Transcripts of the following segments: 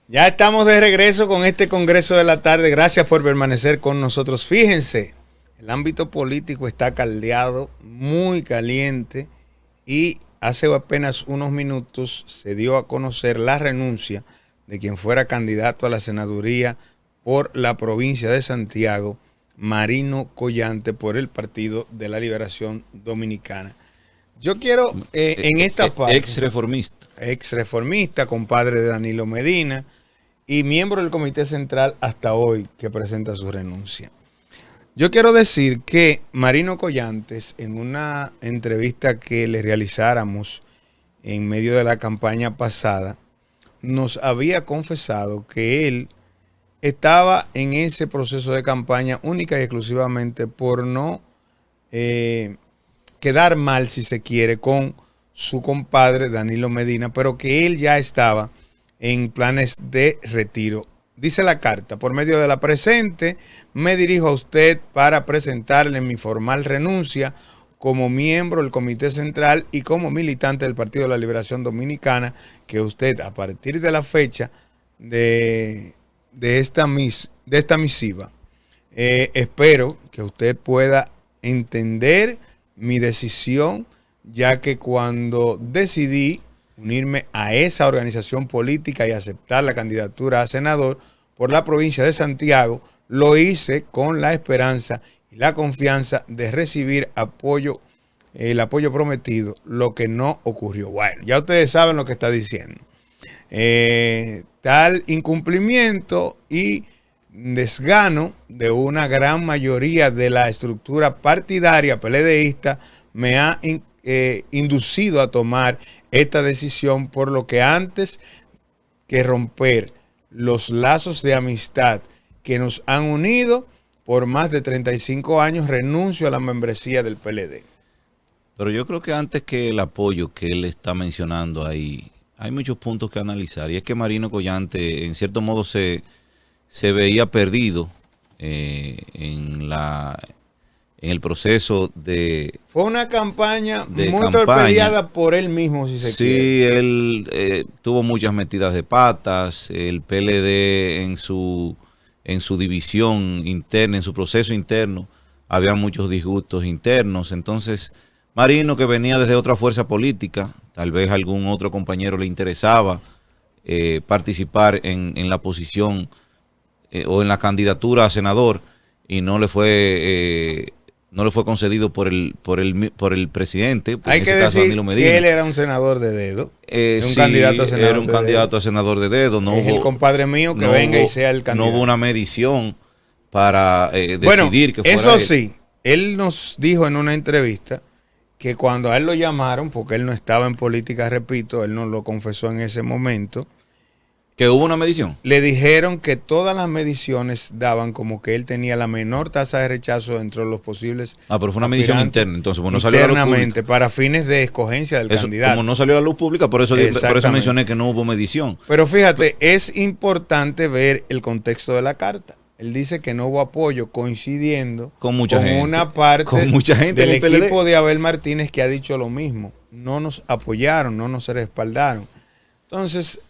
Ya estamos de regreso con este Congreso de la Tarde. Gracias por permanecer con nosotros. Fíjense, el ámbito político está caldeado, muy caliente, y hace apenas unos minutos se dio a conocer la renuncia de quien fuera candidato a la senaduría por la provincia de Santiago, Marino Collante, por el Partido de la Liberación Dominicana. Yo quiero en esta parte... Ex reformista, compadre de Danilo Medina y miembro del Comité Central hasta hoy, que presenta su renuncia. Yo quiero decir que Marino Collantes, en una entrevista que le realizáramos en medio de la campaña pasada, nos había confesado que él estaba en ese proceso de campaña única y exclusivamente por no quedar mal, si se quiere, con su compadre Danilo Medina, pero que él ya estaba en planes de retiro. Dice la carta: por medio de la presente, me dirijo a usted para presentarle mi formal renuncia como miembro del Comité Central y como militante del Partido de la Liberación Dominicana, que usted, a partir de la fecha de esta misiva, espero que usted pueda entender mi decisión, ya que cuando decidí unirme a esa organización política y aceptar la candidatura a senador por la provincia de Santiago, lo hice con la esperanza y la confianza de recibir apoyo, el apoyo prometido, lo que no ocurrió. Bueno, ya ustedes saben lo que está diciendo. Tal incumplimiento y desgano de una gran mayoría de la estructura partidaria PLDista me ha inducido a tomar esta decisión, por lo que antes que romper los lazos de amistad que nos han unido por más de 35 años, renuncio a la membresía del PLD. Pero yo creo que antes que el apoyo que él está mencionando ahí, hay muchos puntos que analizar. Y es que Marino Collante, en cierto modo, se veía perdido en el proceso de... Fue una campaña muy torpedeada por él mismo, si se quiere. Sí, él tuvo muchas metidas de patas. El PLD en su división interna, en su proceso interno, había muchos disgustos internos. Entonces, Marino, que venía desde otra fuerza política, tal vez algún otro compañero le interesaba participar en la posición o en la candidatura a senador, y no le fue concedido por el presidente. Hay que decir que él era un senador de dedo. Un candidato a senador. Era un candidato a senador de dedo. No es hubo, el compadre mío que venga y sea el candidato. No hubo una medición para decidir que fuera eso él. Sí, él nos dijo en una entrevista que cuando a él lo llamaron, porque él no estaba en política, repito, él nos lo confesó en ese momento, que hubo una medición. Le dijeron que todas las mediciones daban como que él tenía la menor tasa de rechazo dentro de los posibles. Pero fue una medición interna, entonces, pues no salió a la luz pública. Para fines de escogencia del candidato. Como no salió a la luz pública, por eso mencioné que no hubo medición. Pero fíjate, es importante ver el contexto de la carta. Él dice que no hubo apoyo, coincidiendo con una parte del equipo PLD de Abel Martínez, que ha dicho lo mismo. No nos apoyaron, no nos respaldaron. Entonces,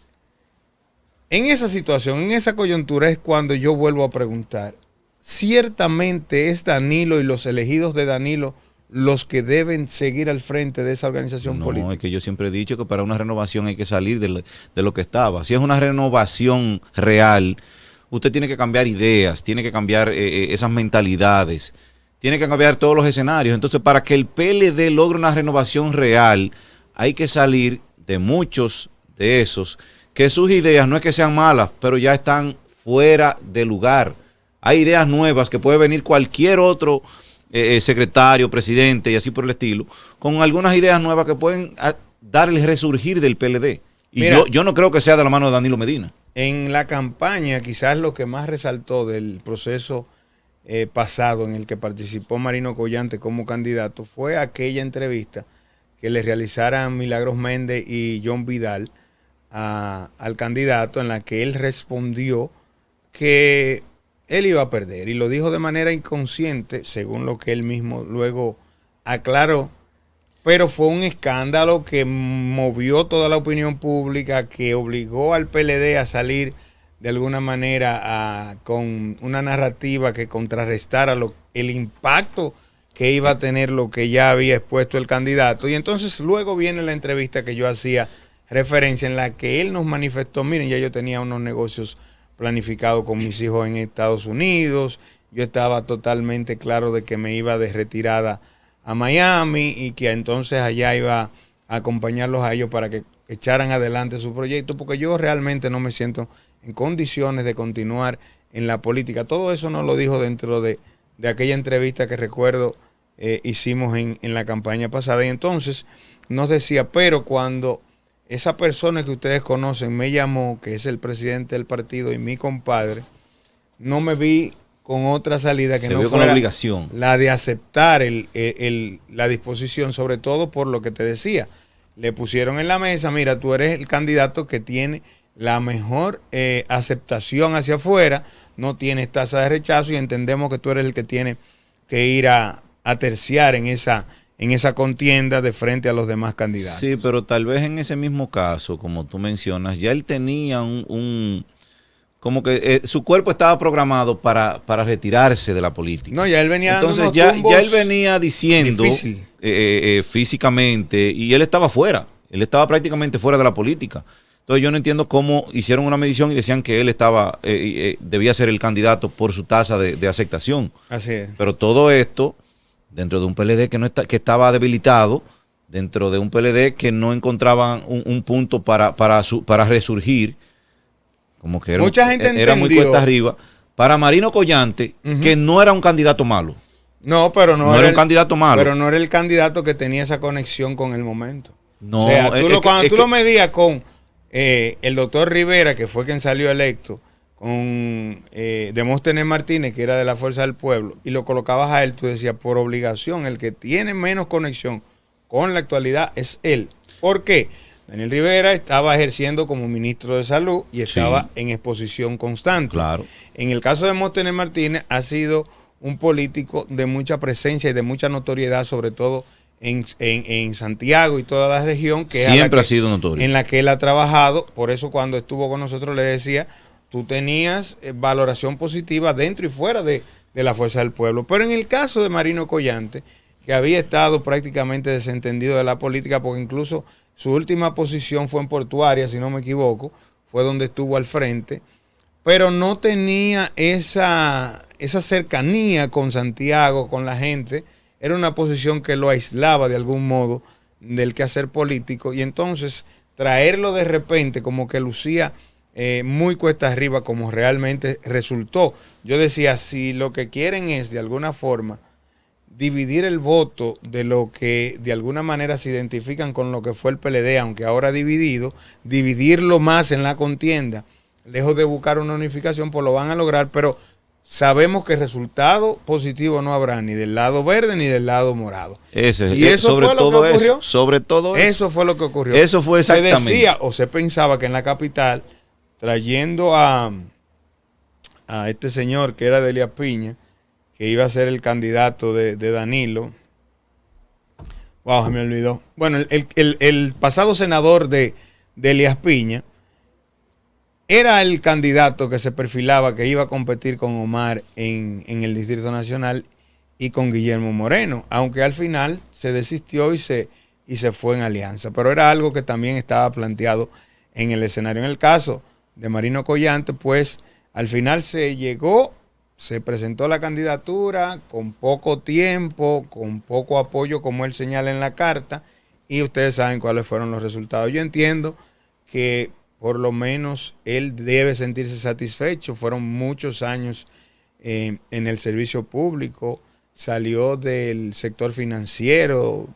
en esa situación, en esa coyuntura, es cuando yo vuelvo a preguntar: ¿ciertamente es Danilo y los elegidos de Danilo los que deben seguir al frente de esa organización política? No, es que yo siempre he dicho que para una renovación hay que salir de lo que estaba. Si es una renovación real, usted tiene que cambiar ideas, tiene que cambiar esas mentalidades, tiene que cambiar todos los escenarios. Entonces, para que el PLD logre una renovación real, hay que salir de muchos de esos, que sus ideas no es que sean malas, pero ya están fuera de lugar. Hay ideas nuevas que puede venir cualquier otro secretario, presidente y así por el estilo, con algunas ideas nuevas que pueden dar el resurgir del PLD. Y mira, yo no creo que sea de la mano de Danilo Medina. En la campaña, quizás lo que más resaltó del proceso pasado en el que participó Marino Collante como candidato fue aquella entrevista que le realizaran Milagros Méndez y John Vidal al candidato, en la que él respondió que él iba a perder, y lo dijo de manera inconsciente, según lo que él mismo luego aclaró, pero fue un escándalo que movió toda la opinión pública, que obligó al PLD a salir de alguna manera con una narrativa que contrarrestara el impacto que iba a tener lo que ya había expuesto el candidato. Y entonces luego viene la entrevista que yo hacía referencia, en la que él nos manifestó: miren, ya yo tenía unos negocios planificados con mis hijos en Estados Unidos, yo estaba totalmente claro de que me iba de retirada a Miami y que entonces allá iba a acompañarlos a ellos para que echaran adelante su proyecto, porque yo realmente no me siento en condiciones de continuar en la política. Todo eso nos lo dijo dentro de aquella entrevista que recuerdo hicimos en la campaña pasada. Y entonces nos decía: pero cuando esa persona que ustedes conocen me llamó, que es el presidente del partido y mi compadre, no me vi con otra salida que no fuera la obligación, la de aceptar la disposición, sobre todo por lo que te decía. Le pusieron en la mesa: mira, tú eres el candidato que tiene la mejor aceptación hacia afuera, no tienes tasa de rechazo y entendemos que tú eres el que tiene que ir a terciar en esa contienda de frente a los demás candidatos. Sí, pero tal vez en ese mismo caso, como tú mencionas, ya él tenía como que su cuerpo estaba programado para retirarse de la política. No, ya él venía entonces ya él venía diciendo físicamente, y él estaba fuera, él estaba prácticamente fuera de la política. Entonces yo no entiendo cómo hicieron una medición y decían que él estaba debía ser el candidato por su tasa de aceptación. Así es. Pero todo esto dentro de un PLD que estaba debilitado, dentro de un PLD que no encontraban un punto para resurgir. Como que era muy cuesta arriba. Para Marino Collante, que no era un candidato malo. No, pero no era un candidato malo. Pero no era el candidato que tenía esa conexión con el momento. No, o sea, cuando tú lo medías con el doctor Rivera, que fue quien salió electo, con Demóstenes Martínez, que era de la Fuerza del Pueblo, y lo colocabas a él, tú decías, por obligación, el que tiene menos conexión con la actualidad es él. ¿Por qué? Daniel Rivera estaba ejerciendo como ministro de Salud y estaba en exposición constante. Claro. En el caso de Demóstenes Martínez, ha sido un político de mucha presencia y de mucha notoriedad, sobre todo en Santiago y toda la región, que siempre ha sido notorio, en la que él ha trabajado. Por eso cuando estuvo con nosotros le decía, tú tenías valoración positiva dentro y fuera de la Fuerza del Pueblo. Pero en el caso de Marino Collante, que había estado prácticamente desentendido de la política, porque incluso su última posición fue en Portuaria, si no me equivoco, fue donde estuvo al frente, pero no tenía esa cercanía con Santiago, con la gente. Era una posición que lo aislaba de algún modo del quehacer político, y entonces traerlo de repente como que lucía muy cuesta arriba, como realmente resultó. Yo decía, si lo que quieren es de alguna forma dividir el voto de lo que de alguna manera se identifican con lo que fue el PLD, aunque ahora dividido, dividirlo más en la contienda, lejos de buscar una unificación, pues lo van a lograr, pero sabemos que resultado positivo no habrá ni del lado verde ni del lado morado. Y eso fue lo que ocurrió. Sobre todo eso fue lo que ocurrió. Eso fue exactamente. Se decía o se pensaba que en la capital, trayendo a este señor que era de Elías Piña, que iba a ser el candidato de Danilo. Wow, se me olvidó. Bueno, el pasado senador de Elías Piña era el candidato que se perfilaba, que iba a competir con Omar en el Distrito Nacional y con Guillermo Moreno, aunque al final se desistió y se fue en alianza. Pero era algo que también estaba planteado en el escenario. En el caso de Marino Collante, pues al final se presentó la candidatura con poco tiempo, con poco apoyo, como él señala en la carta, y ustedes saben cuáles fueron los resultados. Yo entiendo que por lo menos él debe sentirse satisfecho. Fueron muchos años en el servicio público, salió del sector financiero,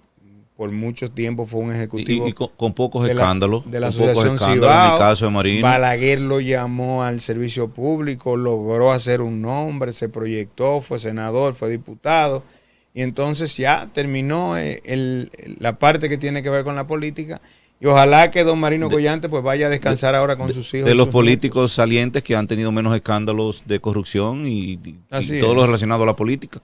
por mucho tiempo fue un ejecutivo. Y con pocos escándalos. De la Asociación Cibao. En el caso de Marino. Balaguer lo llamó al servicio público, logró hacer un nombre, se proyectó, fue senador, fue diputado. Y entonces ya terminó la parte que tiene que ver con la política. Y ojalá que don Marino Collante pues vaya a descansar ahora con sus hijos. De los políticos salientes que han tenido menos escándalos de corrupción y todo lo relacionado a la política.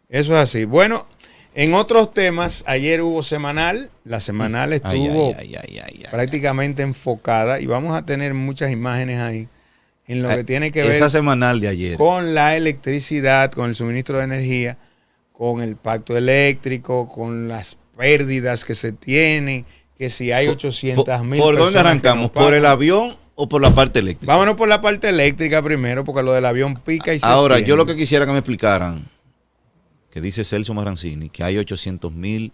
Eso es así. Bueno, En otros temas, ayer hubo semanal, la semanal estuvo prácticamente enfocada y vamos a tener muchas imágenes ahí en lo que tiene que ver esa semanal de ayer con la electricidad, con el suministro de energía, con el pacto eléctrico, con las pérdidas que se tienen, que si hay 800,000 ¿Por dónde arrancamos? ¿Por el avión o por la parte eléctrica? Vámonos por la parte eléctrica primero, porque lo del avión pica y se Ahora, extiende. yo lo que quisiera que me explicaran, que dice Celso Marrancini, que hay 800,000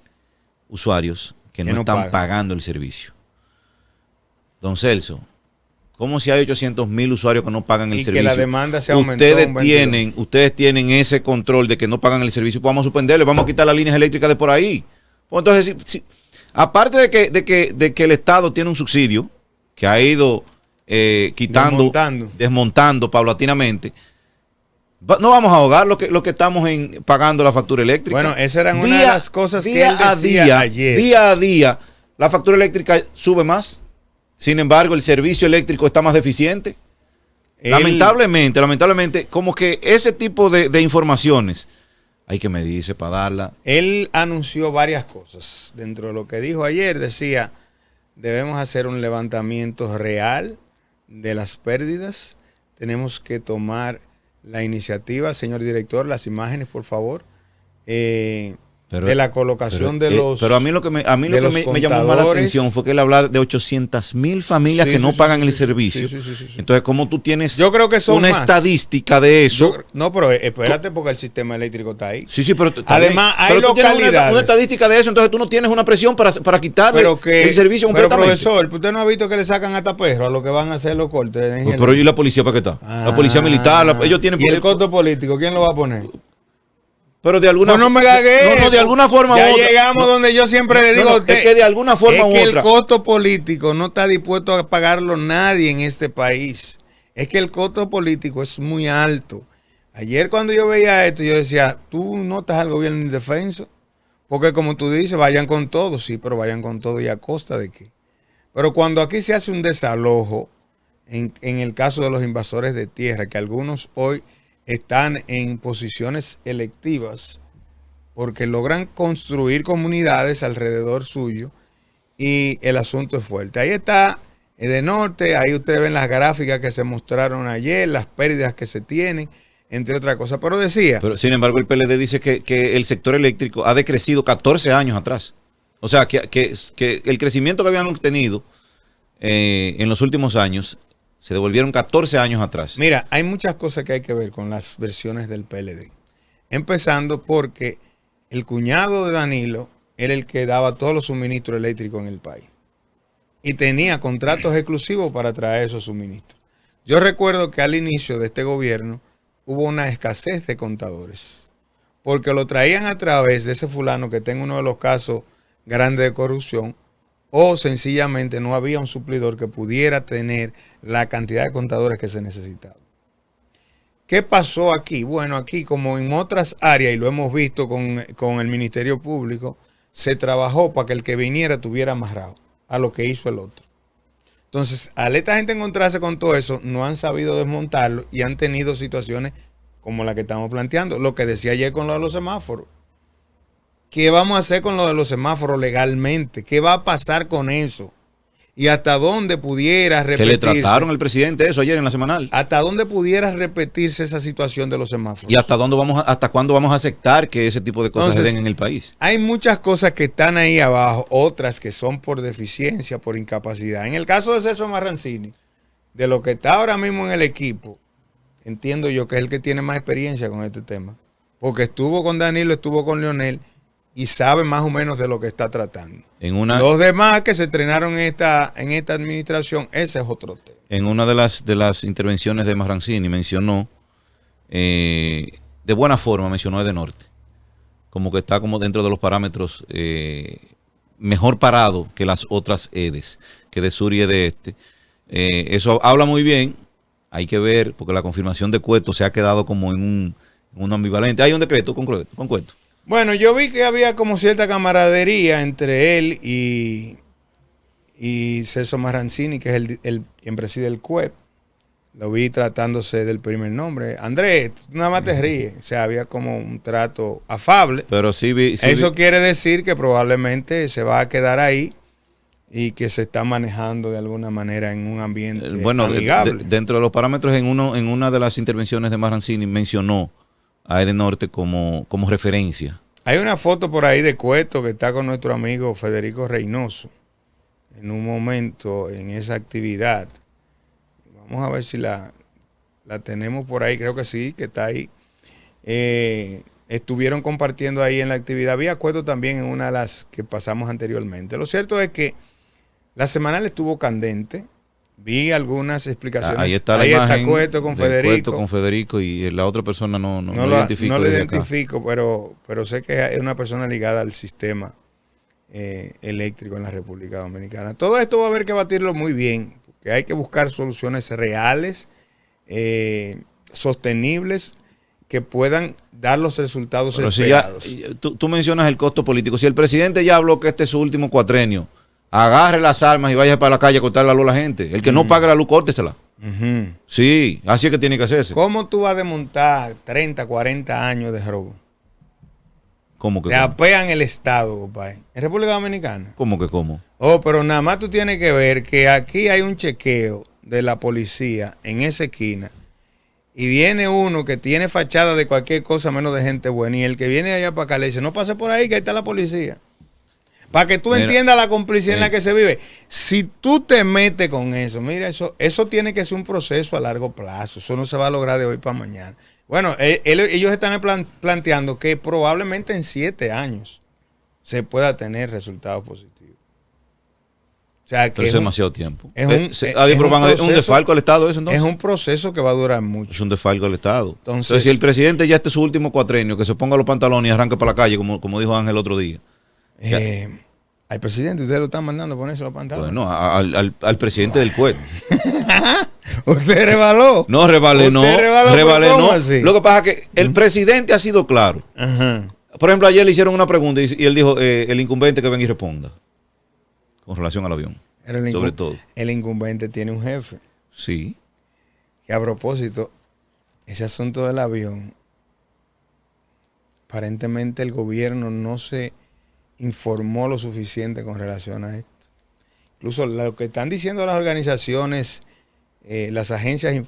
usuarios que no están pagando el servicio. Don Celso, ¿cómo si hay 800,000 usuarios que no pagan el servicio? Y que la demanda se aumentó. Ustedes tienen ese control de que no pagan el servicio. Pues vamos a suspenderle, vamos a quitar las líneas eléctricas de por ahí. Pues entonces, aparte de que el Estado tiene un subsidio que ha ido desmontando paulatinamente, no vamos a ahogar lo que estamos pagando la factura eléctrica. Bueno, esas eran una de las cosas que él decía ayer. Día a día, la factura eléctrica sube más. Sin embargo, el servicio eléctrico está más deficiente. Lamentablemente, como que ese tipo de informaciones hay que medirse para darla. Él anunció varias cosas. Dentro de lo que dijo ayer, decía, debemos hacer un levantamiento real de las pérdidas. Tenemos que tomar la iniciativa, señor director, las imágenes, por favor, de la colocación de los. Pero a mí lo que me llamó más la atención fue que él hablar de 800,000 familias que no pagan el servicio. Entonces, ¿cómo tú tienes yo creo que son una más estadística de eso? No, pero espérate, porque el sistema eléctrico está ahí. Sí, pero además hay localidades. Una estadística de eso, entonces tú no tienes una presión para quitarle el servicio completamente. Pero profesor, ¿usted no ha visto que le sacan hasta perros a lo que van a hacer los cortes de energía? Pero ¿y la policía para qué está? La policía militar, ellos tienen. ¿Y el costo político? ¿Quién lo va a poner? Pero de alguna no me gagué. No, de alguna forma ya u otra. Llegamos donde yo siempre le digo a usted. Es que de alguna forma u otra. El costo político no está dispuesto a pagarlo nadie en este país. Es que el costo político es muy alto. Ayer cuando yo veía esto, yo decía, ¿tú notas al gobierno indefenso? Porque como tú dices, vayan con todo. Sí, pero vayan con todo y a costa de qué. Pero cuando aquí se hace un desalojo, en el caso de los invasores de tierra, que algunos hoy están en posiciones electivas porque logran construir comunidades alrededor suyo y el asunto es fuerte. Ahí está Edenorte, ahí ustedes ven las gráficas que se mostraron ayer, las pérdidas que se tienen, entre otras cosas. Pero decía... Pero sin embargo el PLD dice que el sector eléctrico ha decrecido 14 años atrás. O sea, que el crecimiento que habían obtenido en los últimos años se devolvieron 14 años atrás. Mira, hay muchas cosas que hay que ver con las versiones del PLD. Empezando porque el cuñado de Danilo era el que daba todos los suministros eléctricos en el país. Y tenía contratos exclusivos para traer esos suministros. Yo recuerdo que al inicio de este gobierno hubo una escasez de contadores. Porque lo traían a través de ese fulano que tenga uno de los casos grandes de corrupción, o sencillamente no había un suplidor que pudiera tener la cantidad de contadores que se necesitaba. ¿Qué pasó aquí? Bueno, aquí como en otras áreas, y lo hemos visto con el Ministerio Público, se trabajó para que el que viniera tuviera amarrado a lo que hizo el otro. Entonces, al esta gente encontrarse con todo eso, no han sabido desmontarlo y han tenido situaciones como la que estamos planteando. Lo que decía ayer con lo de los semáforos. ¿Qué vamos a hacer con lo de los semáforos legalmente? ¿Qué va a pasar con eso? ¿Y hasta dónde pudiera repetirse? Que le trataron al presidente eso ayer en la semanal. ¿Hasta dónde pudiera repetirse esa situación de los semáforos? ¿Y hasta cuándo vamos a aceptar que ese tipo de cosas se den en el país? Hay muchas cosas que están ahí abajo, otras que son por deficiencia, por incapacidad. En el caso de Celso Marrancini, de lo que está ahora mismo en el equipo, entiendo yo que es el que tiene más experiencia con este tema. Porque estuvo con Danilo, estuvo con Leonel, y sabe más o menos de lo que está tratando. Los demás que se estrenaron en esta administración, ese es otro tema. En una de las intervenciones de Marrancini mencionó, de buena forma mencionó Edenorte, como que está como dentro de los parámetros mejor parado que las otras EDES, que de sur y de este. Eso habla muy bien, hay que ver, porque la confirmación de Cueto se ha quedado como en un ambivalente. Hay un decreto con Cueto. Bueno, yo vi que había como cierta camaradería entre él y Celso Marrancini, que es quien preside el CUEP. Lo vi tratándose del primer nombre. Andrés, tú nada más te ríes. O sea, había como un trato afable. Pero sí vi. Eso quiere decir que probablemente se va a quedar ahí y que se está manejando de alguna manera en un ambiente amigable. Dentro de los parámetros, en una de las intervenciones de Maranzini mencionó a Edenorte como referencia. Hay una foto por ahí de Cueto que está con nuestro amigo Federico Reynoso en un momento en esa actividad. Vamos a ver si la tenemos por ahí, creo que sí, que está ahí. Estuvieron compartiendo ahí en la actividad. Vi a Cueto también en una de las que pasamos anteriormente. Lo cierto es que la semanal estuvo candente. Vi algunas explicaciones. Ahí está la imagen está Cueto con Federico. Cueto con Federico y la otra persona no lo identifico. No lo identifico, pero sé que es una persona ligada al sistema eléctrico en la República Dominicana. Todo esto va a haber que batirlo muy bien, porque hay que buscar soluciones reales, sostenibles, que puedan dar los resultados esperados. Si ya, tú mencionas el costo político. Si el presidente ya habló que este es su último cuatrenio, agarre las armas y vaya para la calle a cortar la luz a la gente. El que no pague la luz, córtesela. Sí, así es que tiene que hacerse. ¿Cómo tú vas a desmontar 30, 40 años de robo? ¿Cómo que te apean el Estado, compadre? ¿En República Dominicana? ¿Cómo que cómo? Oh, pero nada más tú tienes que ver que aquí hay un chequeo de la policía en esa esquina y viene uno que tiene fachada de cualquier cosa menos de gente buena y el que viene allá para acá le dice, no pase por ahí que ahí está la policía. Para que tú entiendas la complicidad en la que se vive. Si tú te metes con eso, mira, eso tiene que ser un proceso a largo plazo. Eso no se va a lograr de hoy para mañana. Bueno, ellos están planteando que probablemente en 7 años se pueda tener resultados positivos. O sea, que pero es demasiado tiempo. ¿Un desfalco al Estado eso entonces? Es un proceso que va a durar mucho. Es un desfalco al Estado. Entonces, si el presidente ya este es su último cuatrenio, que se ponga los pantalones y arranque para la calle, como dijo Ángel el otro día. Al presidente, ustedes lo están mandando a ponerse los pantalones. Bueno, al presidente del CUET. ¿Usted revaló? No, revalé no. Así? Lo que pasa es que el presidente ha sido claro. Ajá. Por ejemplo, ayer le hicieron una pregunta y él dijo, el incumbente que venga y responda. Con relación al avión. Sobre todo. El incumbente tiene un jefe. Sí. Que a propósito, ese asunto del avión, aparentemente el gobierno no se informó lo suficiente con relación a esto. Incluso lo que están diciendo las organizaciones, las agencias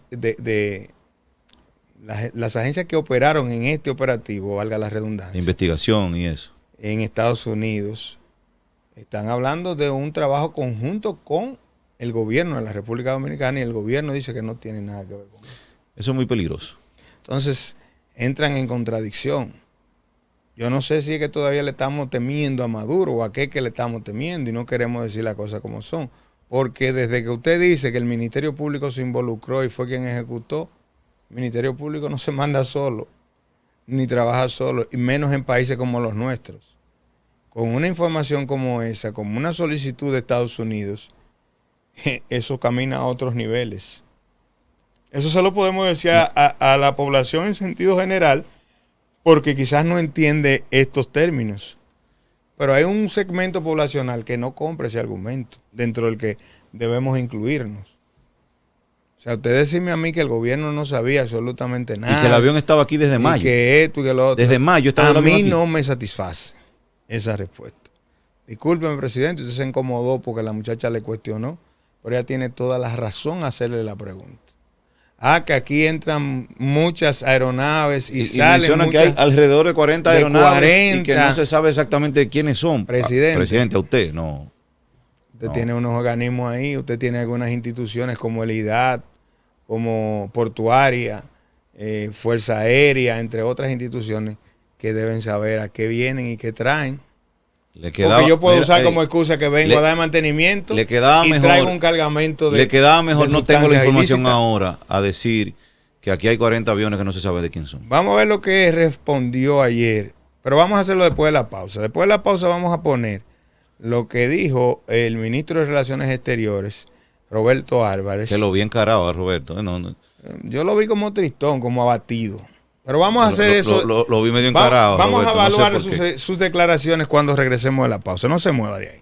las agencias que operaron en este operativo, valga la redundancia, investigación y eso, en Estados Unidos, están hablando de un trabajo conjunto con el gobierno de la República Dominicana y el gobierno dice que no tiene nada que ver con eso. Eso es muy peligroso. Entonces, entran en contradicción. Yo no sé si es que todavía le estamos temiendo a Maduro o a qué que le estamos temiendo y no queremos decir las cosas como son. Porque desde que usted dice que el Ministerio Público se involucró y fue quien ejecutó, el Ministerio Público no se manda solo, ni trabaja solo, y menos en países como los nuestros. Con una información como esa, como una solicitud de Estados Unidos, eso camina a otros niveles. Eso se lo podemos decir a la población en sentido general, porque quizás no entiende estos términos. Pero hay un segmento poblacional que no compra ese argumento, dentro del que debemos incluirnos. O sea, usted decime a mí que el gobierno no sabía absolutamente nada. Y que el avión estaba aquí desde mayo. Y que esto y que lo otro. Desde mayo estaba el avión aquí. A mí no me satisface esa respuesta. Discúlpeme, presidente, usted se incomodó porque la muchacha le cuestionó, pero ella tiene toda la razón a hacerle la pregunta. Que aquí entran muchas aeronaves y salen mencionan que hay alrededor de 40 aeronaves y que no se sabe exactamente quiénes son. Presidente, a usted, no. Usted tiene unos organismos ahí, usted tiene algunas instituciones como el IDAT, como Portuaria, Fuerza Aérea, entre otras instituciones que deben saber a qué vienen y qué traen. Porque yo puedo usar como excusa que vengo a dar mantenimiento y traigo un cargamento de. Le quedaba mejor, no tengo la información ahora, a decir que aquí hay 40 aviones que no se sabe de quién son. Vamos a ver lo que respondió ayer, pero vamos a hacerlo después de la pausa. Después de la pausa vamos a poner lo que dijo el ministro de Relaciones Exteriores, Roberto Álvarez. Que lo vi encarado a Roberto. Yo lo vi como tristón, como abatido. Pero vamos a hacer eso. Lo vi medio encarado. Vamos a evaluar sus declaraciones cuando regresemos de la pausa. No se mueva de ahí.